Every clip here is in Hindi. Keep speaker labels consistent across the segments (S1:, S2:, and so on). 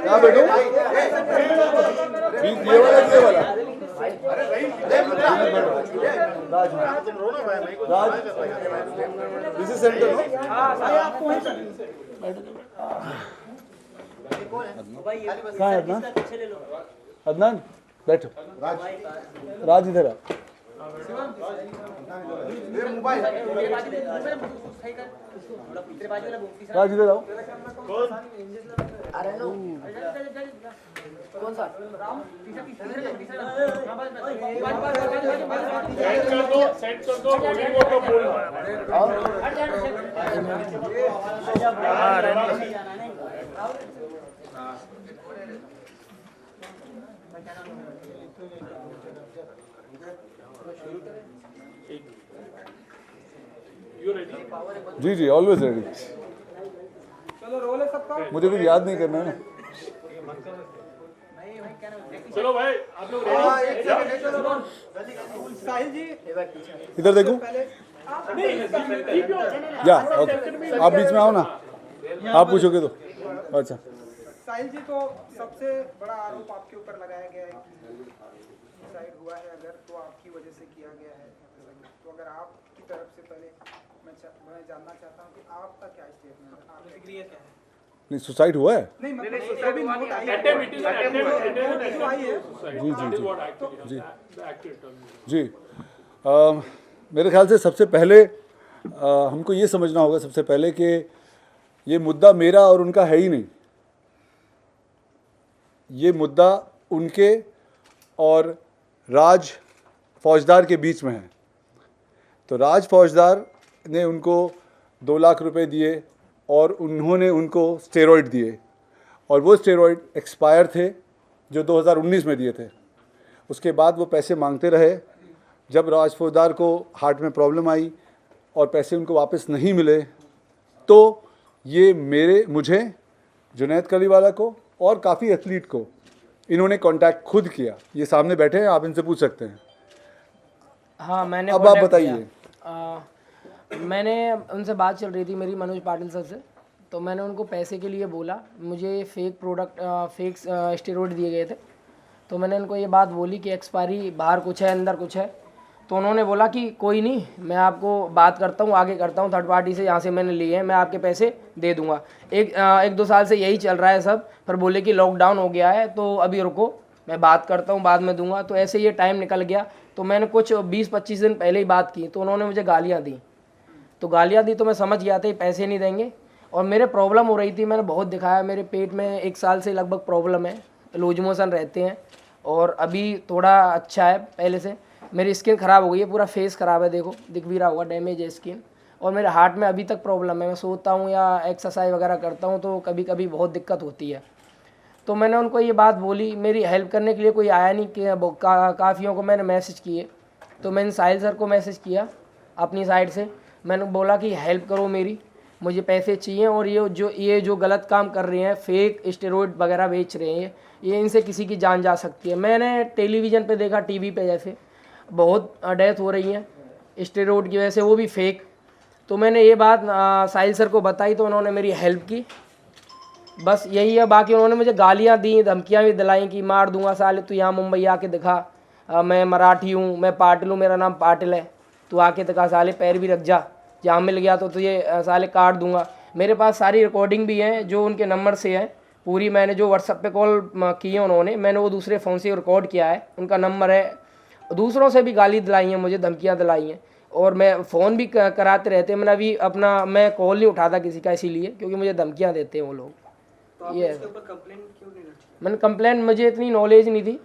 S1: क्या बेटू ये वाला राज दिस इज सेंटर नो कहाँ है अदनान? अदनान बैठो। राज इधर आ। राज इधर आओ।
S2: कौन सा
S3: सेट कर दो बॉलीवुड का बोल
S1: जी जी ऑलवेज रेडी।
S4: चलो रोल है सबका।
S1: मुझे कुछ याद नहीं करना है ना।
S3: चलो भाई आप लोग
S4: साहिल जी
S1: इधर देखो। या ओके आप बीच में आओ ना। आप पूछोगे तो अच्छा।
S4: साहिल जी तो सबसे बड़ा आरोप आपके ऊपर लगाया गया है कि सुसाइड हुआ है अगर तो आपकी वजह से किया गया है। तो अगर आपकी तरफ से पहले मैं जानना चाहता हूँ कि आपका क्या स्टेटमेंट है, आपका एग्री क्या है?
S1: नहीं सुसाइड हुआ है?
S4: नहीं मतलब जो भी नोट आई है जो आई है
S1: जी जी जी जी जी मेरे ख्याल से सबसे पहले हमको ये समझना होगा सबसे पहले कि ये मुद्दा मेरा और उनका है ही नहीं। ये मुद्दा उनके और राज फौजदार के बीच में है। तो राज फौजदार ने उनको 2 लाख रुपए दिए और उन्होंने उनको स्टेरॉइड दिए और वो स्टेरॉइड एक्सपायर थे जो 2019 में दिए थे। उसके बाद वो पैसे मांगते रहे। जब राज फौजदार को हार्ट में प्रॉब्लम आई और पैसे उनको वापस नहीं मिले तो ये मुझे जुनैद कलीवाला को और काफ़ी एथलीट को इन्होंने कांटेक्ट खुद किया। ये सामने बैठे हैं, आप इनसे पूछ सकते हैं।
S2: हाँ मैंने
S1: अब आप बताइए।
S2: मैंने उनसे बात चल रही थी मेरी मनोज पाटिल सर से। तो मैंने उनको पैसे के लिए बोला, मुझे फेक प्रोडक्ट फेक स्टेरॉइड दिए गए थे। तो मैंने उनको ये बात बोली कि एक्सपायरी बाहर कुछ है अंदर कुछ है। तो उन्होंने बोला कि कोई नहीं, मैं आपको बात करता हूँ, आगे करता हूँ थर्ड पार्टी से, यहाँ से मैंने लिए हैं, मैं आपके पैसे दे दूँगा। 1-2 साल से यही चल रहा है सब। पर बोले कि लॉकडाउन हो गया है तो अभी रुको, मैं बात करता हूँ, बाद में दूंगा। तो ऐसे ये टाइम निकल गया। तो मैंने कुछ 20-25 दिन पहले ही बात की तो उन्होंने मुझे गालियाँ दी। तो गालियाँ दी तो मैं समझ गया था ये पैसे नहीं देंगे। और मेरे प्रॉब्लम हो रही थी, मैंने बहुत दिखाया, मेरे पेट में 1 साल से लगभग प्रॉब्लम है, लूज मोशन रहते हैं और अभी थोड़ा अच्छा है पहले से। मेरी स्किन ख़राब हो गई है, पूरा फेस ख़राब है, देखो दिख भी रहा होगा, डैमेज है स्किन। और मेरे हार्ट में अभी तक प्रॉब्लम है। मैं सोता हूँ या एक्सरसाइज वगैरह करता हूँ तो कभी कभी बहुत दिक्कत होती है। तो मैंने उनको ये बात बोली, मेरी हेल्प करने के लिए कोई आया नहीं कि काफ़ियों को मैंने मैसेज किए। तो मैंने साहिल सर को मैसेज किया अपनी साइड से। मैंने बोला कि हेल्प करो मेरी, मुझे पैसे चाहिए और ये जो गलत काम कर रहे हैं, फेक स्टेरॉइड वगैरह बेच रहे हैं, ये इनसे किसी की जान जा सकती है। मैंने टेलीविज़न पे देखा, टीवी पे जैसे बहुत डेथ हो रही हैं स्टेरॉइड की वजह से, वो भी फेक। तो मैंने ये बात साहिल सर को बताई तो उन्होंने मेरी हेल्प की, बस यही है। बाकी उन्होंने मुझे गालियाँ दी, धमकियाँ भी दिलाई कि मार दूंगा साले, तू यहाँ मुंबई आके दिखा, मैं मराठी हूँ, मैं पाटिल हूँ, मेरा नाम पाटिल है, तू आके दिखा साले, पैर भी रख जा, जहाँ मिल गया तो तुझे साले काट दूंगा। मेरे पास सारी रिकॉर्डिंग भी है जो उनके नंबर से है पूरी। मैंने जो व्हाट्सएप पे कॉल की है उन्होंने, मैंने वो दूसरे फ़ोन से रिकॉर्ड किया है, उनका नंबर है। दूसरों से भी गाली दिलाई हैं मुझे, धमकियाँ दिलाई हैं और मैं फ़ोन भी कराते रहते हैं। मैंने अभी मैं कॉल नहीं उठाता किसी का इसीलिए, क्योंकि मुझे धमकियाँ देते हैं वो लोग।
S4: तो
S2: ये
S4: इसके ऊपर कंप्लेंट क्यों नहीं रखी?
S2: मैंने कंप्लेंट, मुझे इतनी नॉलेज नहीं थी,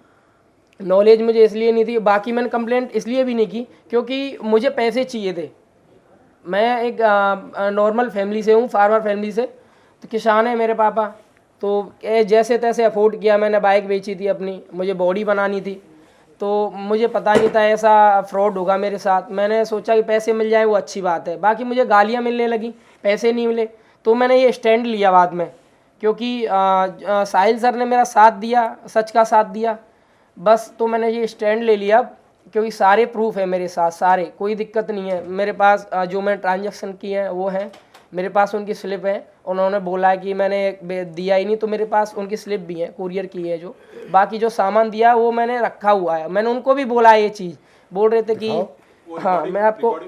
S2: नॉलेज मुझे इसलिए नहीं थी। बाकी मैंने कंप्लेंट इसलिए भी नहीं की क्योंकि मुझे पैसे चाहिए थे। मैं एक नॉर्मल फैमिली से हूँ, फार्मर फैमिली से, तो किसान है मेरे पापा। तो जैसे तैसे अफोर्ड किया, मैंने बाइक बेची थी अपनी, मुझे बॉडी बनानी थी। तो मुझे पता नहीं था ऐसा फ्रॉड होगा मेरे साथ। मैंने सोचा कि पैसे मिल जाए वो अच्छी बात है। बाकी मुझे गालियाँ मिलने लगी, पैसे नहीं मिले। तो मैंने ये स्टैंड लिया बाद में, क्योंकि साहिल सर ने मेरा साथ दिया, सच का साथ दिया बस। तो मैंने ये स्टैंड ले लिया क्योंकि सारे प्रूफ है मेरे साथ, सारे, कोई दिक्कत नहीं है मेरे पास। जो मैंने ट्रांजैक्शन किए हैं वो हैं, मेरे पास उनकी स्लिप है, उन्होंने बोला है कि मैंने दिया ही नहीं, तो मेरे पास उनकी स्लिप भी है, कुरियर की है जो। बाकी जो सामान दिया वो मैंने रखा हुआ है, मैंने उनको भी बोला है ये चीज़, बोल रहे थे कि हाँ मैं आपको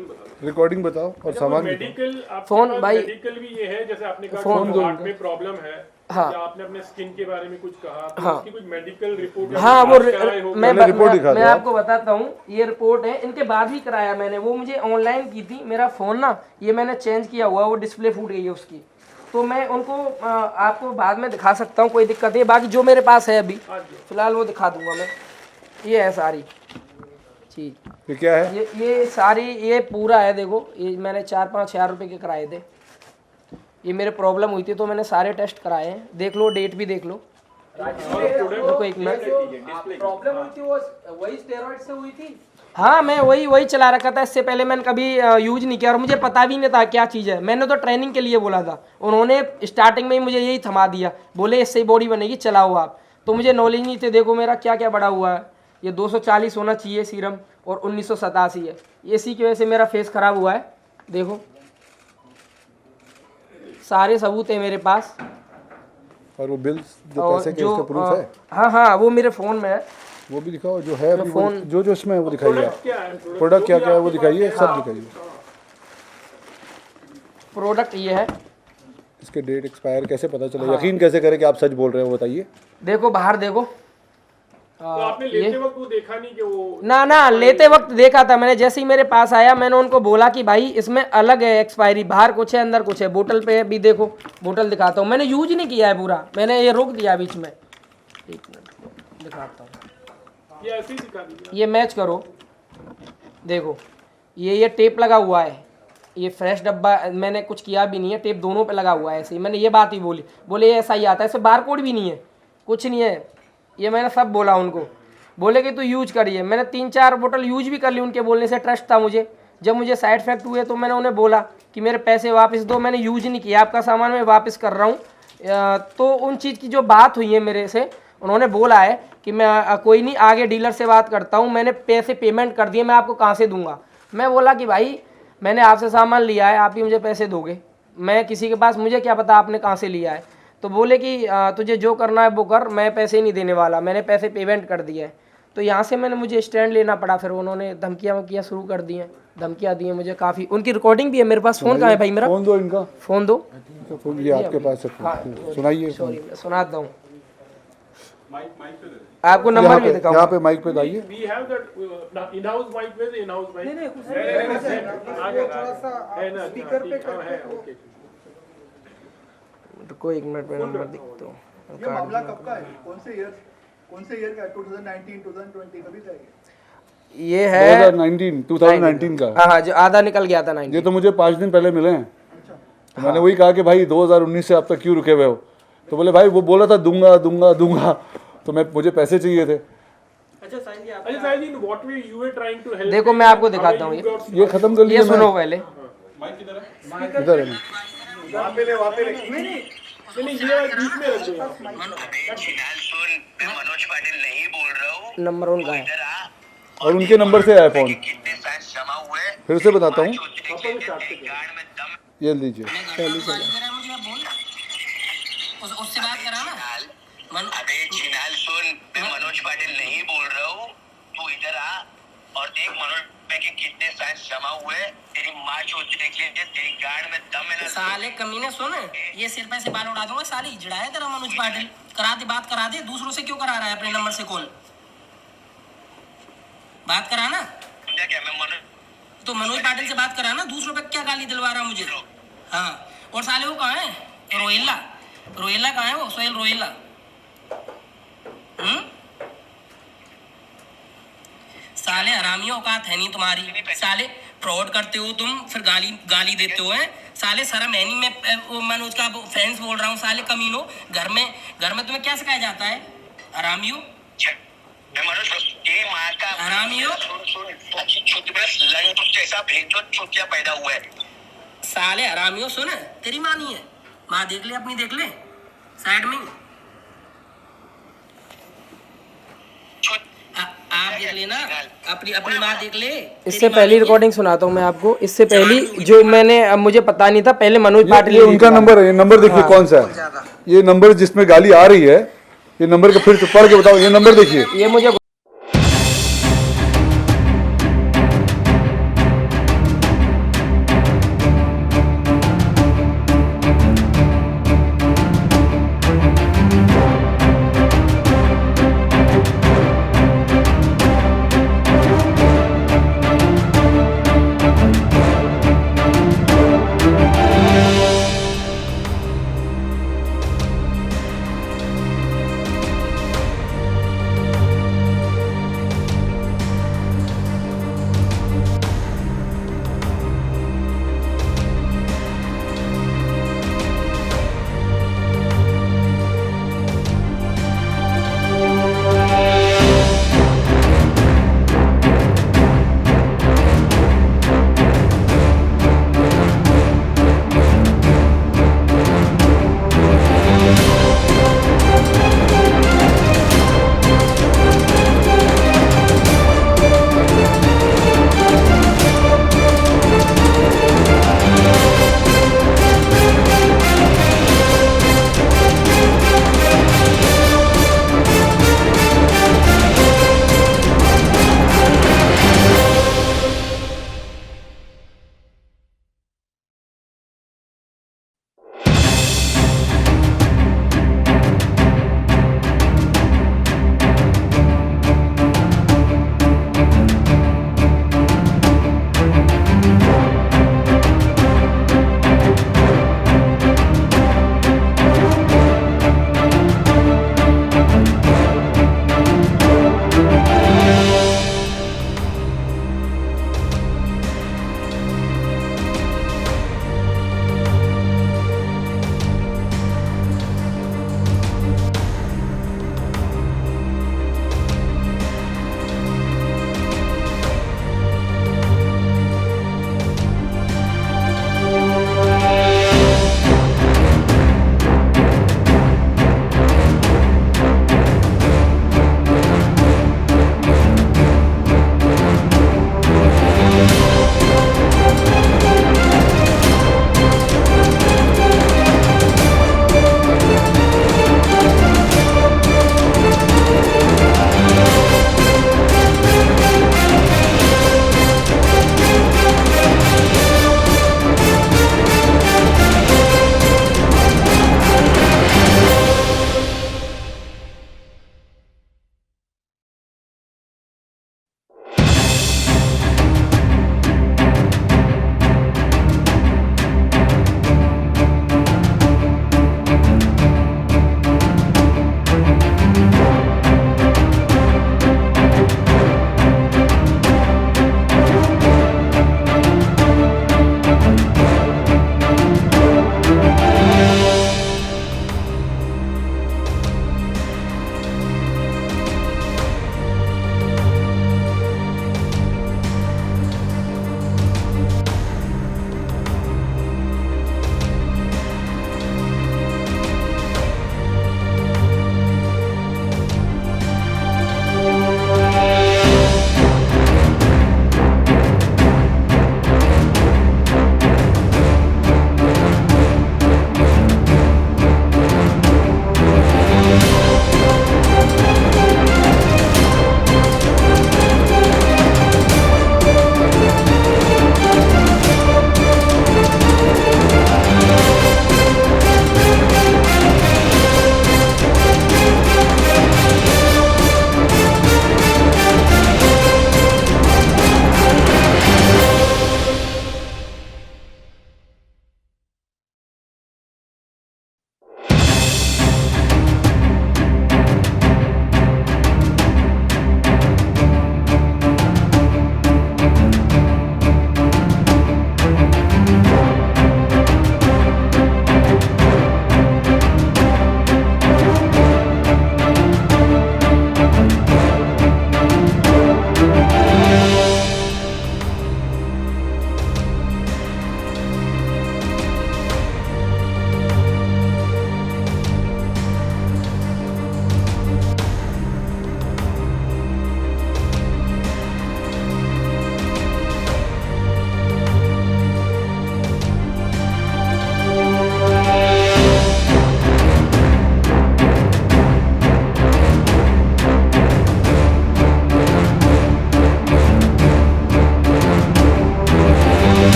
S1: रिकॉर्डिंग बताओ और सामान भी बताओ।
S3: मेडिकल
S2: फोन भाई-
S3: मेडिकल भी ये है, जैसे आपने कहा
S2: फोन
S3: कि हार्ट में प्रॉब्लम है,
S2: हाँ।
S3: या आपने अपने स्किन के बारे में कुछ कहा, तो
S2: हाँ।
S3: उसकी कुछ मेडिकल रिपोर्ट
S2: हाँ वो
S1: पहले रिपोर्ट दिखा
S2: मैं
S1: दो आप।
S2: आपको बताता हूँ, ये रिपोर्ट है, इनके बाद ही कराया मैंने, वो मुझे ऑनलाइन की थी, मेरा फ़ोन ना ये मैंने चेंज किया हुआ, वो डिस्प्ले फूट गई है उसकी, तो मैं उनको आपको बाद में दिखा सकता हूँ, कोई दिक्कत नहीं है। बाकी जो मेरे पास है अभी फिलहाल वो दिखा दूंगा मैं। ये है सारी चीज़,
S1: ये क्या है?
S2: ये सारी, ये पूरा है, देखो ये मैंने 4-5 हज़ार रुपये के कराए थे, ये मेरे प्रॉब्लम हुई थी तो मैंने सारे टेस्ट कराए हैं, देख लो, डेट भी देख लो। देखो एक मिनट,
S4: प्रॉब्लम हुई थी वो वही स्टेरॉइड से हुई थी।
S2: हाँ मैं वही चला रखा था, इससे पहले मैंने कभी यूज नहीं किया और मुझे पता भी नहीं था क्या चीज़ है, मैंने तो ट्रेनिंग के लिए बोला था, उन्होंने स्टार्टिंग में ही मुझे यही थमा दिया, बोले इससे ही बॉडी बनेगी, चलाओ आप, तो मुझे नॉलेज नहीं थे। देखो मेरा क्या क्या बड़ा हुआ है, ये 240 होना चाहिए सीरम और 1987 है, इसी की वजह से मेरा फेस खराब हुआ है। देखो सारे सबूत है मेरे पास,
S1: और वो बिल्स जो
S2: और
S1: पैसे के
S2: जो
S1: इसका प्रूफ है,
S2: हाँ वो मेरे फ़ोन में है,
S1: वो भी दिखाओ जो है अभी,
S2: फोन-
S1: जो जो इसमें है वो दिखाइए आप।
S3: क्या है
S1: प्रोडक्ट क्या क्या है वो दिखाइए, सब दिखाइए।
S2: प्रोडक्ट ये है,
S1: इसके डेट एक्सपायर कैसे पता चले, यकीन कैसे करें कि आप सच बोल रहे हो, बताइए।
S2: देखो बाहर देखो,
S3: तो आपने लेते वक्त वो देखा नहीं कि वो
S2: ना लेते वक्त देखा था मैंने, जैसे ही मेरे पास आया मैंने उनको बोला कि भाई इसमें अलग है एक्सपायरी, बाहर कुछ है अंदर कुछ है, बोतल पे भी देखो, बोतल दिखाता हूँ, मैंने यूज नहीं किया है पूरा, मैंने ये रोक दिया बीच में, एक मिनट दिखाता हूँ,
S3: ये ऐसे ही दिखा दिया।
S2: ये मैच करो, देखो ये टेप लगा हुआ है, ये फ्रेश डब्बा, मैंने कुछ किया भी नहीं है, टेप दोनों पे लगा हुआ है ऐसे ही, मैंने ये बात ही बोली, बोले ऐसा ही आता है, इससे बार कोड भी नहीं है, कुछ नहीं है, ये मैंने सब बोला उनको, बोले कि तू यूज करिए, मैंने 3-4 बोतल यूज भी कर ली, उनके बोलने से ट्रस्ट था मुझे। जब मुझे साइड इफेक्ट हुए तो मैंने उन्हें बोला कि मेरे पैसे वापस दो, मैंने यूज नहीं किया, आपका सामान मैं वापस कर रहा हूँ। तो उन चीज़ की जो बात हुई है मेरे से, उन्होंने बोला है कि मैं कोई नहीं, आगे डीलर से बात करता हूँ, मैंने पैसे पेमेंट कर दिए, मैं आपको कहाँ से दूंगा। मैं बोला कि भाई मैंने आपसे सामान लिया है, आप ही मुझे पैसे दोगे, मैं किसी के पास, मुझे क्या पता आपने कहाँ से लिया है। तो बोले कि तुझे जो करना है वो कर, मैं पैसे नहीं देने वाला, मैंने पैसे पेमेंट कर दिए है। तो यहाँ से मुझे स्टैंड लेना पड़ा, फिर उन्होंने धमकियाँ शुरू कर दी हैं, धमकियाँ दी हैं मुझे काफ़ी, उनकी रिकॉर्डिंग भी है मेरे पास। फ़ोन कहाँ है भाई मेरा?
S1: फोन दो इनका,
S2: फ़ोन दो,
S1: इनका फोन ये आपके पास है, सुनाइए।
S2: सॉरी मैं सुनाता हूँ, आपको नंबर भी
S1: यहाँ
S2: दिखाऊंगा।
S1: पे माइक पे दाइए।
S3: We have that in house mic with in house mic.
S4: नहीं कुछ थोड़ा सा स्पीकर पे करके तो
S3: ओके।
S2: रुको एक मिनट में नंबर दिखता हूँ।
S5: ये मामला कब का है? कौन से ईयर का है? 2019, 2020 कभी का है ये?
S2: ये है
S1: 2019 का।
S2: हाँ हाँ, जो आधा निकल गया था 90।
S1: ये तो मुझे 5 दिन पहले मिले हैं, तो मैंने वही कहा कि भाई 2019 से अब तक क्यों रुके हुए हो, तो बोले भाई वो बोला था दूंगा दूंगा दूंगा, तो मुझे पैसे चाहिए थे।
S3: अच्छा Sahil ji, in what way you were trying to help?
S2: देखो मैं आपको दिखाता हूँ,
S1: ये खत्म कर
S2: ये
S1: लिया
S2: सुनो पहले।
S1: इधर है।
S5: वहाँ पे ले
S3: नहीं ये बीच में रख दो यहाँ।
S6: मैं मनोज पाटिल नहीं बोल रहा हूँ,
S2: नंबर उनका है,
S6: इधर आ।
S1: और उनके नंबर से आया फोन,
S6: कितने फैंस जमा हुए,
S1: फिर से बताता हूँ,
S6: गार्ड में दम।
S1: ये लीजिए।
S2: पहली से उससे बात करा ना।
S6: अबे चिनाल सुन, मैं मनोज पाटिल नहीं बोल रहा हूँ, तू इधर आ और देख मनोज भाई के कितने फैंस जमा हुए, तेरी माँ चोट देख ले, तेरी गार्ड में दम है ना।
S2: साले कमीने सुन, ये सिर पे से बाल उड़ा दूंगा, साली जड़ा है तेरा मनोज पाटिल, करा दे बात, करा दे, दूसरों से क्यों करा रहा है अपने नंबर से कॉल, बात करा ना।
S6: क्या मैं मनोज
S2: तो मनोज पाटिल से बात करा ना, दूसरों पे क्या गाली दिलवा रहा है मुझे। हाँ, और साले वो कहाँ है, रोहिला, रोहिला कहाँ है वो, सोहेल रोहिला। साले हरामियों औकात है नहीं तुम्हारी, साले फ्रॉड करते हो तुम, फिर गाली देते हो हैं, साले शर्म है नहीं। मैं मनोज का फ्रेंड्स बोल रहा हूँ, साले कमीनो, घर में तुम्हें क्या सिखाया जाता है, हरामियों,
S6: मैं मनोज तेरी माँ का
S2: हरामियों,
S6: अच्छी छुट्टी बस लंग तुझ जैसा भेजो छुट्टियां पैदा हुआ है।
S2: साले हरामियों। सुन, तेरी माँ नहीं है, माँ देख ले अपनी, देख ले साइड में।
S7: आप देख लेना, अपनी अपनी माँ देख ले।
S2: इससे पहली रिकॉर्डिंग सुनाता हूँ मैं आपको। इससे पहली जो मैंने, अब मुझे पता नहीं था, पहले मनोज पाटिल
S1: ये
S2: ने
S1: उनका नंबर है, ये नंबर देखिए कौन सा है, ये नंबर जिसमें गाली आ रही है, ये नंबर का फिर से पढ़ के बताओ, ये नंबर देखिए।
S2: ये मुझे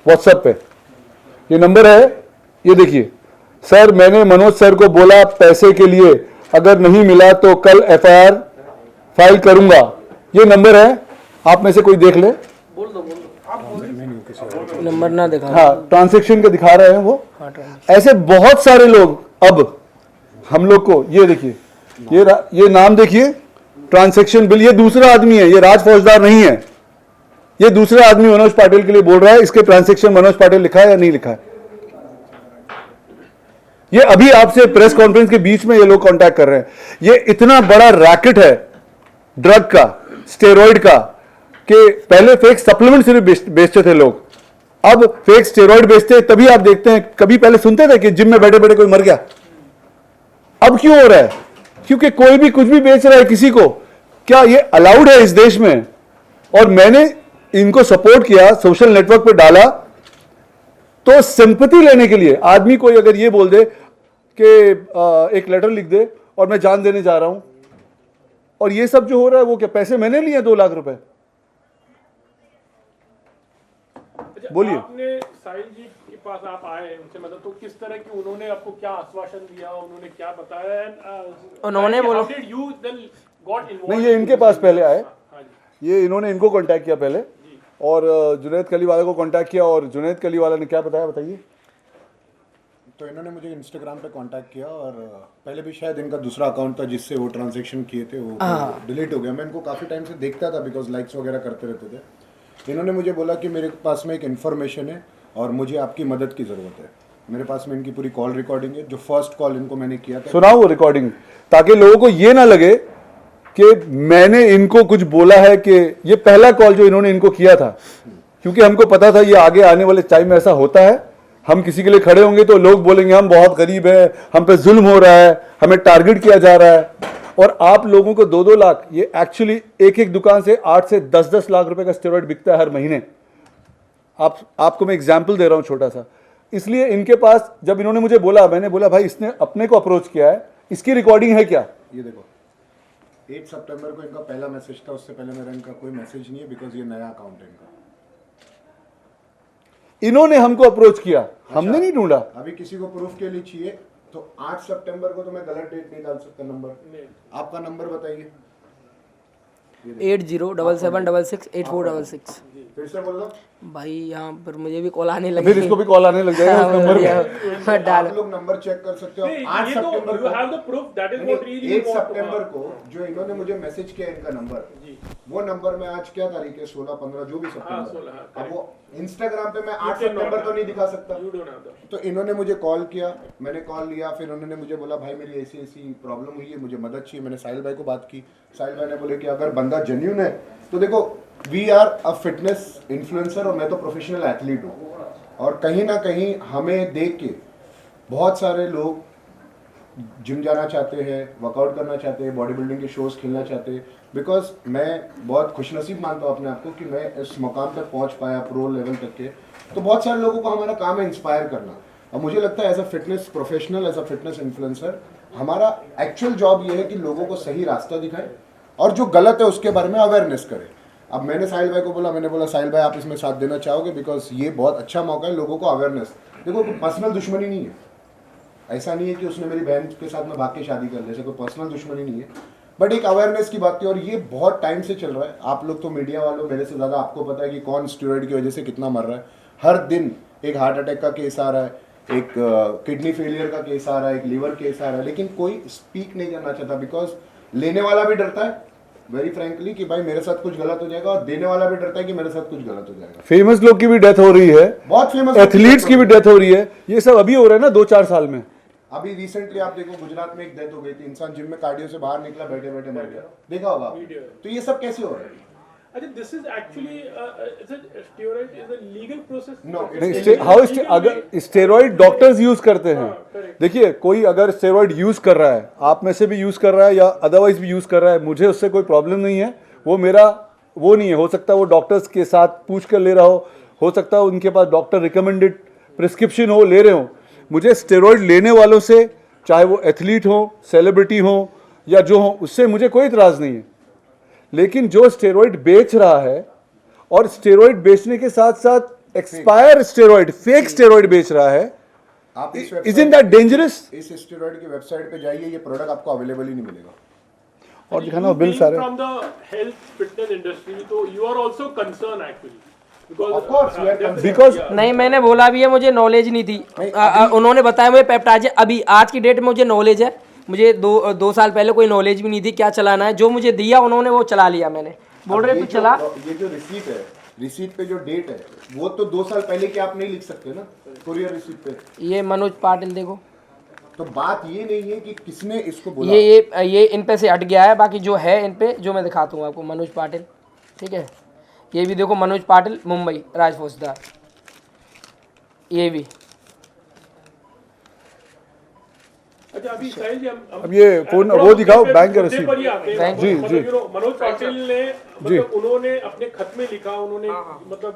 S1: व्हाट्सएप पे, ये नंबर है, ये देखिए। सर मैंने मनोज सर को बोला पैसे के लिए, अगर नहीं मिला तो कल एफआईआर फाइल करूंगा। ये नंबर है, आप में से कोई देख ले।
S2: नंबर ना दिखा।
S1: हाँ, ट्रांजैक्शन का दिखा रहे हैं वो। ऐसे बहुत सारे लोग अब हम लोग को, ये देखिए, ये नाम देखिए, ट्रांजैक्शन बिल, ये दूसरा आदमी है, ये राज फौजदार नहीं है, ये दूसरा आदमी मनोज पाटिल के लिए बोल रहा है। इसके ट्रांजैक्शन मनोज पाटिल लिखा है या नहीं लिखा है? ये अभी आपसे प्रेस कॉन्फ्रेंस के बीच में ये लोग कांटेक्ट कर रहे हैं। ये इतना बड़ा रैकेट है ड्रग का, स्टेरॉइड का, कि पहले फेक सप्लीमेंट सिर्फ बेचते थे लोग, अब फेक स्टेरॉइड बेचते हैं। तभी आप देखते हैं, कभी पहले सुनते थे कि जिम में बैठे बैठे कोई मर गया, अब क्यों हो रहा है? क्योंकि कोई भी कुछ भी बेच रहा है किसी को। क्या ये अलाउड है इस देश में? और मैंने इनको सपोर्ट किया, सोशल नेटवर्क पे डाला, तो सिंपैथी लेने के लिए आदमी कोई अगर ये बोल दे कि एक लेटर लिख दे और मैं जान देने जा रहा हूं, और ये सब जो हो रहा है वो क्या पैसे मैंने लिए 2 लाख रुपए? बोलिए।
S3: आपने साहिल जी के पास आप आए उनसे, मतलब तो किस तरह की उन्होंने आपको क्या आश्वासन दिया, उन्होंने क्या बताया?
S2: उन्होंने बोला,
S3: यू देन गॉट इन्वॉल्व?
S1: नहीं, ये इनके पास पहले आए,
S3: हाँ जी।
S1: ये इन्होंने इनको कांटेक्ट किया पहले, और जुनैद कलीवाला को कांटेक्ट किया, और जुनैद कलीवाला ने क्या बताया, बताइए।
S8: तो इन्होंने मुझे इंस्टाग्राम पे कांटेक्ट किया, और पहले भी शायद इनका दूसरा अकाउंट था जिससे वो ट्रांजैक्शन किए थे, वो डिलीट हो गया। मैं इनको काफ़ी टाइम से देखता था बिकॉज लाइक्स वगैरह करते रहते थे। इन्होंने मुझे बोला कि मेरे पास में एक इन्फॉर्मेशन है और मुझे आपकी मदद की ज़रूरत है। मेरे पास में इनकी पूरी कॉल रिकॉर्डिंग है, जो फर्स्ट कॉल इनको मैंने किया था।
S1: सुनाओ वो रिकॉर्डिंग, ताकि लोगों को ये ना लगे कि मैंने इनको कुछ बोला है। कि ये पहला कॉल जो इन्होंने इनको किया था, क्योंकि हमको पता था ये आगे आने वाले टाइम में ऐसा होता है, हम किसी के लिए खड़े होंगे तो लोग बोलेंगे हम बहुत गरीब है, हम पे जुल्म हो रहा है, हमें टारगेट किया जा रहा है। और आप लोगों को 2-2 लाख, ये एक्चुअली एक एक दुकान से 8 से 10-10 लाख रुपए का स्टेरॉइड बिकता है हर महीने। आपको मैं एग्जाम्पल दे रहा हूं छोटा सा। इसलिए इनके पास जब इन्होंने मुझे बोला, मैंने बोला भाई इसने अपने को अप्रोच किया है, इसकी रिकॉर्डिंग है क्या?
S8: ये देखो, 8 सितंबर को इनका पहला मैसेज था, उससे पहले मेरा इनका कोई मैसेज नहीं है बिकॉज ये नया अकाउंट है इनका।
S1: इन्होंने हमको अप्रोच किया, हमने नहीं ढूंढा।
S8: अभी किसी को प्रूफ के लिए चाहिए तो 8 सितंबर को तो मैं गलत डेट नहीं डाल सकता। नंबर, आपका नंबर बताइए।
S2: 8077668466।
S8: फिर से बोल दो
S2: भाई, यहाँ पर मुझे भी कॉल आने लगी।
S1: फिर इसको भी कॉल आने लग जाएगा उस नंबर पे।
S8: आप लोग नंबर चेक कर सकते हो। 8 सितंबर
S3: you have the proof, that is what really
S8: 1
S3: you want to
S8: September
S3: have.
S8: को जो इन्होंने मुझे मैसेज किया इनका नंबर, वो नंबर में आज क्या तारीख है, 16-15 जो भी
S3: 16,
S8: सितंबर।
S3: हाँ,
S8: अब वो इंस्टाग्राम पे मैं 8
S3: You cannot
S8: सितंबर तो नहीं दिखा सकता।
S3: You don't have that.
S8: तो इन्होंने मुझे कॉल किया, मैंने कॉल लिया, फिर उन्होंने मुझे बोला भाई मेरी ऐसी ऐसी प्रॉब्लम हुई है, मुझे मदद चाहिए। मैंने साहिल भाई को बात की, साहिल भाई ने बोले कि अगर बंदा जेन्युइन है तो देखो, we are a fitness influencer और मैं तो प्रोफेशनल एथलीट हूँ, और कहीं ना कहीं हमें देख के बहुत सारे लोग जिम जाना चाहते हैं, वर्कआउट करना चाहते हैं, बॉडी बिल्डिंग के शोज खेलना चाहते हैं। बिकॉज मैं बहुत खुशनसीब मानता हूँ अपने आप को कि मैं इस मुकाम तक पहुँच पाया, प्रो लेवल तक के। तो बहुत सारे लोगों को हमारा काम है इंस्पायर करना, और मुझे लगता है as a fitness professional, as a fitness influencer, हमारा एक्चुअल जॉब ये है कि लोगों को सही रास्ता दिखाए और जो गलत है उसके बारे में अवेयरनेस करें। अब मैंने साहिल भाई को बोला, मैंने बोला साहिल भाई आप इसमें साथ देना चाहोगे, बिकॉज ये बहुत अच्छा मौका है लोगों को अवेयरनेस। देखो, पर्सनल दुश्मनी नहीं है, ऐसा नहीं है कि उसने मेरी बहन के साथ में भाग के शादी कर ली, ऐसे कोई पर्सनल दुश्मनी नहीं है, बट एक अवेयरनेस की बात थी। और ये बहुत टाइम से चल रहा है। आप लोग तो मीडिया वालों मेरे से ज़्यादा आपको पता है कि कौन स्टेरॉइड की वजह से कितना मर रहा है। हर दिन एक हार्ट अटैक का केस आ रहा है, एक किडनी फेलियर का केस आ रहा है, एक लीवर केस आ रहा है, लेकिन कोई स्पीक नहीं करना चाहता बिकॉज लेने वाला भी डरता है वेरी फ्रैंकली कि भाई मेरे साथ कुछ गलत हो जाएगा, और देने वाला भी डरता है कि मेरे साथ कुछ गलत हो जाएगा।
S1: फेमस लोग की भी डेथ हो रही है,
S8: बहुत फेमस
S1: एथलीट्स की भी डेथ हो रही है। ये सब अभी हो रहा है ना 2-4 साल में।
S8: अभी रिसेंटली आप देखो, गुजरात में एक डेथ हो गई थी, इंसान जिम में कार्डियो से बाहर निकला, बैठे बैठे मर गया, देखा होगा आपने। तो ये सब कैसे हो रहा है?
S3: This is actually is it steroid is a legal process?
S8: No,
S1: नहीं, अगर स्टेरॉइड डॉक्टर्स यूज करते हैं। देखिए, कोई अगर स्टेरॉइड यूज कर रहा है, आप में से भी यूज कर रहा है या अदरवाइज भी यूज कर रहा है, मुझे उससे कोई प्रॉब्लम नहीं है। वो मेरा वो नहीं है। हो सकता है वो डॉक्टर्स के साथ पूछ कर ले रहा हो सकता है उनके पास डॉक्टर रिकमेंडेड प्रिस्क्रिप्शन हो, ले रहे हो। मुझे स्टेरॉइड लेने वालों से, चाहे वो एथलीट हो, सेलिब्रिटी हो या जो हो, उससे मुझे कोई इतराज़ नहीं है। लेकिन जो स्टेरॉइड बेच रहा है और स्टेरॉइड बेचने के साथ साथ एक्सपायर स्टेरॉइड, फेक स्टेरॉइड बेच रहा है।
S8: आप इस
S1: Isn't that dangerous?
S8: इस स्टेरॉइड की वेबसाइट पे जाइए, ये प्रोडक्ट आपको अवेलेबल ही नहीं मिलेगा।
S1: और दिखाना बिल सारे।
S3: From the health fitness industry, तो you are also concern actually
S8: Of course, we are concerned.
S1: Because
S2: नहीं, मैंने बोला भी है, मुझे नॉलेज नहीं थी। उन्होंने बताया मुझे पेप्टाइड, अभी आज की डेट में मुझे नॉलेज है। मुझे दो साल पहले कोई नॉलेज भी नहीं थी क्या चलाना है। जो मुझे दिया उन्होंने वो चला लिया। मैंने बोल रहे तू चला।
S8: ये जो रिसीट है, रिसीट पे जो डेट है वो तो 2 साल पहले की आप नहीं लिख सकते ना कुरियर रिसीट पे।
S2: ये मनोज पाटिल देखो,
S8: तो बात ये नहीं है कि किसने इसको बोला।
S2: ये इन पे से हट गया है। बाकी जो है इन पे, जो मैं दिखाता हूँ आपको, मनोज पाटिल, ठीक है। ये भी देखो, मनोज पाटिल मुंबई, राज फौजदार, ये भी।
S3: अच्छा, अभी साहिल जी,
S1: अब ये फोन वो दिखाओ, बैंक का रसीद।
S3: जी
S1: जी।
S3: मनोज पाटिल ने मतलब उन्होंने अपने खत में लिखा, उन्होंने मतलब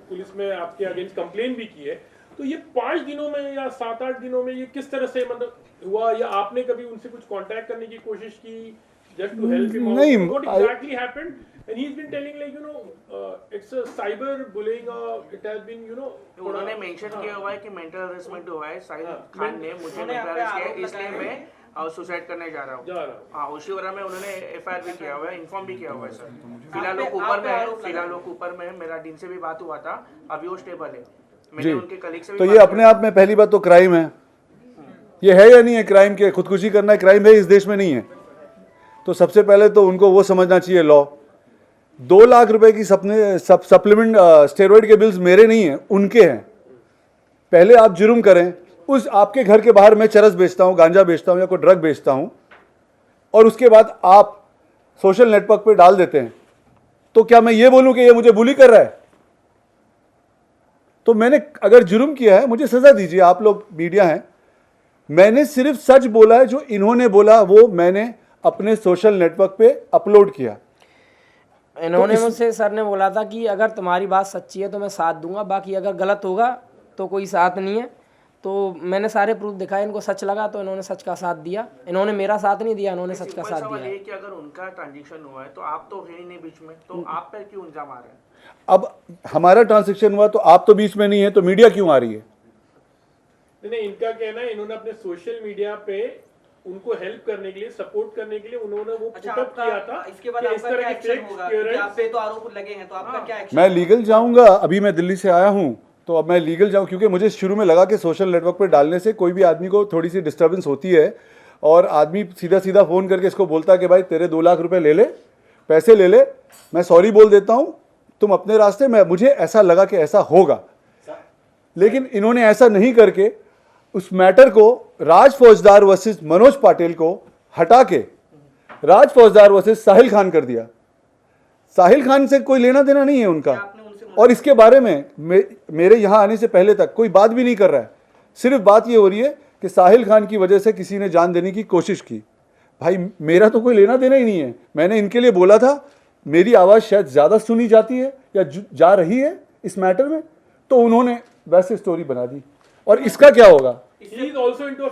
S3: पुलिस में आपके अगेंस्ट कंप्लेन भी की है। तो ये 5 दिनों में या 7-8 दिनों में ये किस तरह से मतलब हुआ, या आपने कभी उनसे कुछ कांटेक्ट करने की कोशिश की just to help him out?
S1: नहीं,
S3: What exactly happened? And he's been telling like, you know, it's a cyber bullying, it has been, you know,
S9: उन्होंने मेंशन किया हुआ है कि मेंटल हरेसमेंट हुआ है। साहिल खान ने मुझे मेंटल हरेस किया है, इसलिए मैं सुसाइड करने जा रहा हूँ। हाँ, उशीवरा में उन्होंने एफआईआर भी किया हुआ है, इन्फॉर्म भी किया हुआ है सर। फिलहाल वो ऊपर में है, फिलहाल वो ऊपर में है। मेरा डीन से भी बात हुआ था, अभी वो स्टेबल है। मैंने उनके कलीग से भी
S1: तो ये अपने आप में पहली बात तो क्राइम है। ये है या नहीं है क्राइम? के खुदकुशी करना क्राइम है? इस देश में नहीं है। तो सबसे पहले तो उनको वो समझना चाहिए लॉ। 2 लाख रुपए की सप्लीमेंट स्टेरॉइड के बिल्स मेरे नहीं हैं, उनके हैं। पहले आप जुर्म करें। उस आपके घर के बाहर मैं चरस बेचता हूँ, गांजा बेचता हूँ या कोई ड्रग बेचता हूँ, और उसके बाद आप सोशल नेटवर्क पे डाल देते हैं, तो क्या मैं ये बोलूँ कि ये मुझे बुली कर रहा है? तो मैंने अगर जुर्म किया है, मुझे सजा दीजिए। आप लोग मीडिया हैं। मैंने सिर्फ सच बोला है। जो इन्होंने बोला वो मैंने अपने सोशल नेटवर्क पे अपलोड किया।
S2: इन्होंने मुझसे, सर ने बोला था कि अगर तुम्हारी बात सच्ची है तो मैं साथ दूंगा, बाकी अगर गलत होगा तो कोई साथ नहीं है। तो मैंने सारे प्रूफ दिखाए, इनको सच लगा तो इन्होंने सच का साथ दिया। इन्होंने मेरा साथ नहीं दिया, इन्होंने सच का साथ दिया है।
S9: कि अगर उनका ट्रांजैक्शन हुआ है तो आप तो है ही नहीं बीच में, तो आप पर क्यों इल्जाम आ रहे हैं?
S1: अब हमारा ट्रांजैक्शन हुआ तो आप तो बीच में नहीं है, तो मीडिया क्यों आ रही है?
S3: नहीं, इनका कहना है इन्होंने अपने सोशल मीडिया पे उनको हेल्प करने के लिए, सपोर्ट करने के लिए उन्होंने वो पुटअप किया था।
S10: इसके बाद आपका क्या एक्शन होगा? क्योंकि आप पे तो आरोप लगे हैं, तो आपका क्या एक्शन?
S1: मैं लीगल जाऊंगा। अभी मैं दिल्ली से आया हूं, तो अब मैं लीगल जाऊं, क्योंकि मुझे शुरू में लगा कि सोशल नेटवर्क पे डालने से कोई भी आदमी को थोड़ी सी डिस्टर्बेंस होती है, और आदमी सीधा सीधा फ़ोन करके इसको बोलता है कि भाई तेरे 2 लाख रुपए ले ले, पैसे ले ले, मैं सॉरी बोल देता हूं, तुम अपने रास्ते में। मुझे ऐसा लगा कि ऐसा होगा, लेकिन इन्होंने ऐसा नहीं करके उस मैटर को राज फौजदार वर्सेस मनोज पाटिल को हटा के राज फौजदार वर्सेस साहिल खान कर दिया। साहिल खान से कोई लेना देना नहीं है उनका, और इसके बारे में मेरे यहाँ आने से पहले तक कोई बात भी नहीं कर रहा है। सिर्फ बात ये हो रही है कि साहिल खान की वजह से किसी ने जान देने की कोशिश की। भाई मेरा तो कोई लेना देना ही नहीं है। मैंने इनके लिए बोला था, मेरी आवाज़ शायद ज़्यादा सुनी जाती है या जा रही है इस मैटर में, तो उन्होंने वैसे स्टोरी बना दी। और इसका क्या होगा?
S3: He is also into a